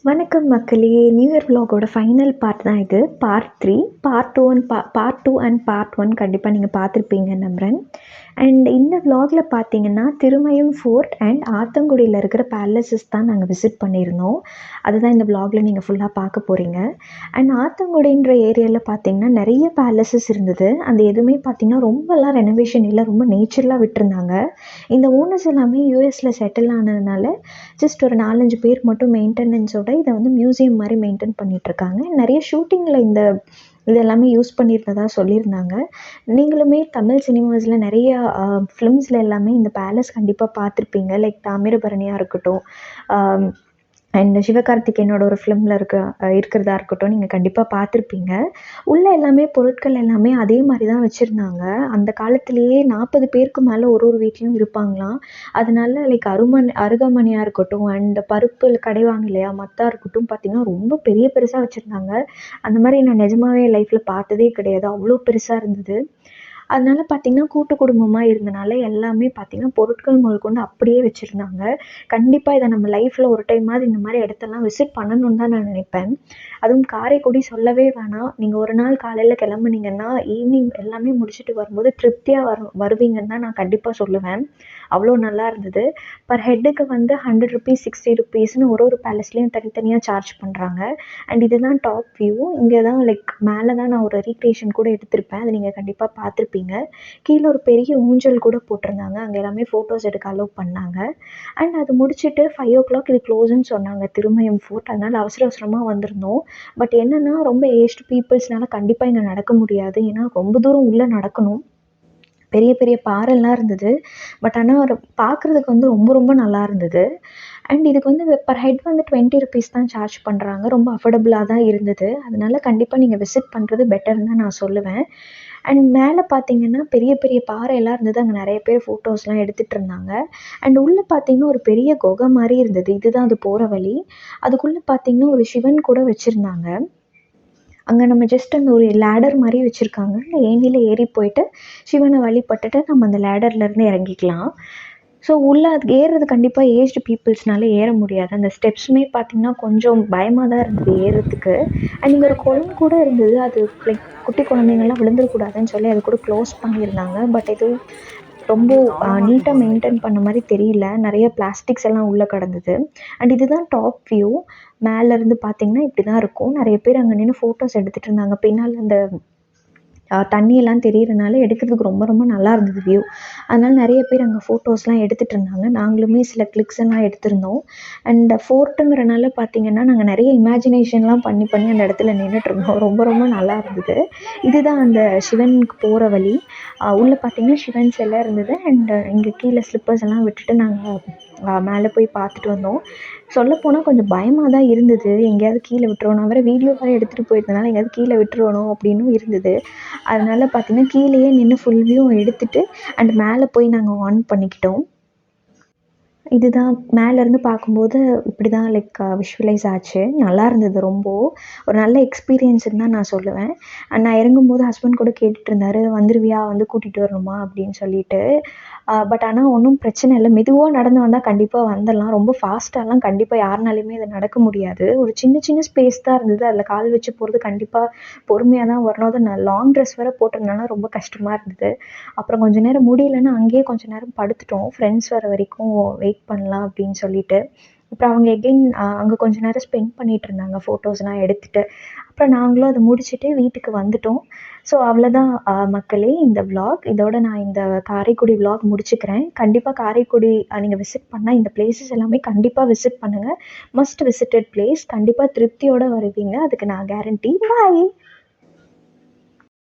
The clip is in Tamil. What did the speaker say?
வணக்கம் மக்களே! நியூ இயர் விலாகோட ஃபைனல் பார்ட் தான் இது. பார்ட் 3 பார்ட் 2 அண்ட் பார்ட் 1 கண்டிப்பா நீங்க பார்த்துருப்பீங்கன்னு நம்புறேன். அண்ட் இந்த விலாகில பார்த்தீங்கன்னா, திருமயம் ஃபோர்ட் அண்ட் ஆத்தங்குடியில இருக்கிற பேலஸஸ் தான் நாங்க விசிட் பண்ணியிருந்தோம். அதுதான் இந்த விலாகில நீங்க ஃபுல்லா பார்க்க போறீங்க. அண்ட் ஆத்தங்குடின்ற ஏரியால பார்த்தீங்கன்னா, நெறைய பேலஸஸ் இருந்தது. அந்த எதுவுமே பார்த்தீங்கன்னா, ரொம்பலாம் ரெனோவேஷன் இல்ல. ரொம்ப நேச்சுரலா விட்டிருந்தாங்க. இந்த ஓனர்ஸ் எல்லாமே யுஎஸ்ல செட்டில் ஆனதுனால, ஜஸ்ட் ஒரு 4, 5 பேர் மட்டும் மெயின்டெனன்ஸோட இத வந்து மியூசியம் மாரி மெயின்டெயின் பண்ணிட்டுருக்காங்க. நெறைய ஷூட்டிங்கில இது எல்லாமே யூஸ் பண்ணியிருந்ததா சொல்லியிருந்தாங்க. நீங்களுமே தமிழ் சினிமாஸ்ல நெறைய ஃபிலிம்ஸ்ல எல்லாமே இந்த பேலஸ் கண்டிப்பா பார்த்துருப்பீங்க. லைக் தாமிரபரணியா இருக்கட்டும், அ அண்ட் சிவகார்த்திகேயனோட ஒரு ஃபிலிம்ல இருக்கிறதா இருக்கட்டும், நீங்க கண்டிப்பா பார்த்துருப்பீங்க. உள்ள எல்லாமே பொருட்கள் எல்லாமே அதே மாரி தான் வச்சிருந்தாங்க. அந்த காலத்திலேயே 40 பேருக்கு மேல ஒரு ஒரு வீட்லயும் இருப்பாங்களாம். அதனால லைக் அருகாமனையா இருக்கட்டும், அண்ட் பருப்பு கடைவாங்க இல்லையா? மத்தா இருக்கட்டும் பார்த்தீங்கன்னா, ரொம்ப பெருசா வச்சிருந்தாங்க. அந்த மாரி நான் நிஜமாவே என் லைஃப்ல பார்த்ததே கிடையாது. அவ்ளோ பெருசா இருந்தது. அதனால பார்த்தீங்கன்னா, கூட்டு குடும்பமா இருந்தனால எல்லாமே பார்த்தீங்கன்னா, பொருட்கள் முதற்கொண்டு அப்படியே வச்சிருந்தாங்க. கண்டிப்பா இத நம்ம லைஃப்ல ஒரு டைமாவது இந்த மாரி இடத்தெல்லாம் விசிட் பண்ணணும்னு தான் நான் நினைப்பேன். அதுவும் காரைக்குடி சொல்லவே வேணாம். நீங்க ஒரு நாள் காலையில கிளம்புனீங்கன்னா, ஈவினிங் எல்லாமே முடிச்சுட்டு வரும்போது திருப்தியா வருவீங்கன்னு தான் நான் கண்டிப்பா சொல்லுவேன். அவ்ளோ நல்லா இருந்தது. பர் ஹெட்டுக்கு வந்து ₹100 ₹60ன்னு ஒரு ஒரு பேலஸ்லயும் தனித்தனியா சார்ஜ் பண்றாங்க. அண்ட் இதுதான் டாப் வியூ. இங்க தான் லைக் மேல தான் நான் ஒரு ரீக்ரியேஷன் கூட எடுத்திருப்பேன். அத நீங்க கண்டிப்பா பார்த்துருப்பீங்க. கீழ ஒரு பெரிய ஊஞ்சல் கூட போட்டிருந்தாங்க. அங்க எல்லாமே ஃபோட்டோஸ் எடுக்க அலோவ் பண்ணாங்க. அண்ட் அது முடிச்சுட்டு 5:00 இது க்ளோஸ்ன்னு சொன்னாங்க திருமயம் ஃபோர்ட். அதனால அவசர அவசரமா வந்திருந்தோம். பட் என்னன்னா, ரொம்ப ஏஜ்டு பீப்பிள்ஸ்னால கண்டிப்பா இங்க நடக்க முடியாது. ஏன்னா ரொம்ப தூரம் உள்ள நடக்கணும். பெரிய பெரிய பாறைலாம் இருந்தது. பட் ஆனா ஒரு பார்க்குறதுக்கு வந்து ரொம்ப ரொம்ப நல்லா இருந்தது. அண்ட் இதுக்கு வந்து பெர் ஹெட் வந்து ₹20 தான் சார்ஜ் பண்றாங்க. ரொம்ப அஃபோர்டபுளா தான் இருந்தது. அதனால கண்டிப்பா நீங்க விசிட் பண்றது பெட்டர்ன்னு தான் நான் சொல்லுவேன். அண்ட் மேல பார்த்தீங்கன்னா, பெரிய பெரிய பாறைலாம் இருந்தது. அங்க நெறைய பேர் ஃபோட்டோஸ்லாம் எடுத்துட்டு இருந்தாங்க. அண்ட் உள்ள பார்த்தீங்கன்னா, ஒரு பெரிய குகை மாரி இருந்தது. இதுதான் அது போற வழி. அதுக்குள்ள பார்த்தீங்கன்னா, ஒரு சிவன் கூட வச்சிருந்தாங்க. அங்க நம்ம ஜஸ்ட் அந்த ஒரு லேடர் மாரி வச்சிருக்காங்க. அந்த ஏணியில ஏறி போயிட்டு, சிவன வழிபட்டுட்டு நம்ம அந்த லேடர்லேருந்து இறங்கிக்கலாம். ஸோ உள்ள அது ஏறுறது கண்டிப்பா ஏஜ்டு பீப்பிள்ஸ்னால ஏற முடியாது. அந்த ஸ்டெப்ஸுமே பார்த்தீங்கன்னா, கொஞ்சம் பயமா தான் இருந்தது ஏறுறதுக்கு. அண்ட் இங்க ஒரு குளம் கூட இருந்தது. அது லைக் குட்டி குழந்தைங்கலாம் விழுந்துறக்கூடாதுன்னு சொல்லி அது கூட க்ளோஸ் பண்ணியிருந்தாங்க. பட் எதுவும் ரொம்ப நீட்டா மெயின்டெயின் பண்ண மாரி தெரியல. நெறைய பிளாஸ்டிக்ஸ் எல்லாம் உள்ள கிடந்தது. அண்ட் இதுதான் டாப் வியூ. மேலருந்து பார்த்தீங்கன்னா, இப்படி தான் இருக்கும். நெறைய பேர் அங்க நின்னு ஃபோட்டோஸ் எடுத்துட்டு இருந்தாங்க. பின்னால அந்த தண்ணியெல்லாம் தெரியறனால எடுக்கிறதுக்கு ரொம்ப ரொம்ப நல்லா இருந்தது வியூ. அதனால நெறைய பேர் அங்க ஃபோட்டோஸ்லாம் எடுத்துட்டு இருந்தாங்க. நாங்களுமே சில கிளிக்ஸ் எல்லாம் எடுத்திருந்தோம். அண்ட் ஃபோர்ட்டுங்கிறனால பார்த்தீங்கன்னா, நாங்க நெறைய இமேஜினேஷன்லாம் பண்ணி பண்ணி அந்த இடத்துல நின்னுட்டுருந்தோம். ரொம்ப ரொம்ப நல்லா இருந்தது. இதுதான் அந்த சிவனுக்கு போற வழி. உள்ள பார்த்தீங்கன்னா, சிவன் சிலை இருந்தது. அண்ட் இங்க கீழ ஸ்லிப்பர்ஸ் எல்லாம் விட்டுட்டு நாங்க மேல போய் பார்த்துட்டு வந்தோம். சொல்லப்போனா கொஞ்சம் பயமா தான் இருந்தது. எங்கேயாவது கீழ விட்டுருவோம். நான் வேற வீடியோ வேற எடுத்துட்டு போயிருந்தனால, எங்கேயாவது கீழ விட்டுருவானோ அப்படின்னும் இருந்தது. அதனால பார்த்தீங்கன்னா, கீழயே நின்னு ஃபுல் வியூ எடுத்துட்டு அண்ட் மேல போய் நாங்க ஆன் பண்ணிக்கிட்டோம். இதுதான் மேலேருந்து பார்க்கும்போது இப்படிதான் லைக் விஷுவலைஸ் ஆச்சு. நல்லா இருந்தது ரொம்ப. ஒரு நல்ல எக்ஸ்பீரியன்ஸ்ன்னு தான் நான் சொல்லுவேன். அண்ட் நான் இறங்கும்போது ஹஸ்பண்ட் கூட கேட்டுட்டு இருந்தாரு, "வந்துருவியா? வந்து கூட்டிட்டு வரணுமா?" அப்படின்னு சொல்லிட்டு. பட் ஆனா ஒண்ணும் பிரச்சனை இல்ல. மெதுவா நடந்து வந்தா கண்டிப்பா வந்துரலாம். ரொம்ப ஃபாஸ்ட்டாலாம் கண்டிப்பா யாருனாலயுமே இது நடக்க முடியாது. ஒரு சின்ன சின்ன ஸ்பேஸ் தான் இருந்தது. அதில கால் வச்சு போறது கண்டிப்பா பொறுமையா தான் வரணும். அதுவும் நான் லாங் ட்ரெஸ் வேற போட்டிருந்தனால ரொம்ப கஷ்டமா இருந்தது. அப்புறம் கொஞ்ச நேரம் முடியலன்னு அங்கேயே கொஞ்ச நேரம் படுத்துட்டோம். ஃப்ரெண்ட்ஸ் வர வரைக்கும் வெயிட் பண்ணலாம் அப்படின்னு சொல்லிட்டு. அப்புறம் அவங்க எகைன் அங்க கொஞ்ச நேரம் ஸ்பெண்ட் பண்ணிட்டு இருந்தாங்க ஃபோட்டோஸ்லாம் எடுத்துட்டு. அப்புறம் நாங்களும் அத முடிச்சுட்டு வீட்டுக்கு வந்துட்டோம். ஸோ அவ்வளோதான் மக்களே இந்த விளாக். இதோட நான் இந்த காரைக்குடி விளாக் முடிச்சுக்கிறேன். கண்டிப்பா காரைக்குடி நீங்க விசிட் பண்ணா இந்த பிளேஸஸ் எல்லாமே கண்டிப்பா விசிட் பண்ணுங்க. Must visited place. கண்டிப்பா திருப்தியோட வருவீங்க. அதுக்கு நான் கேரண்டி. பாய்.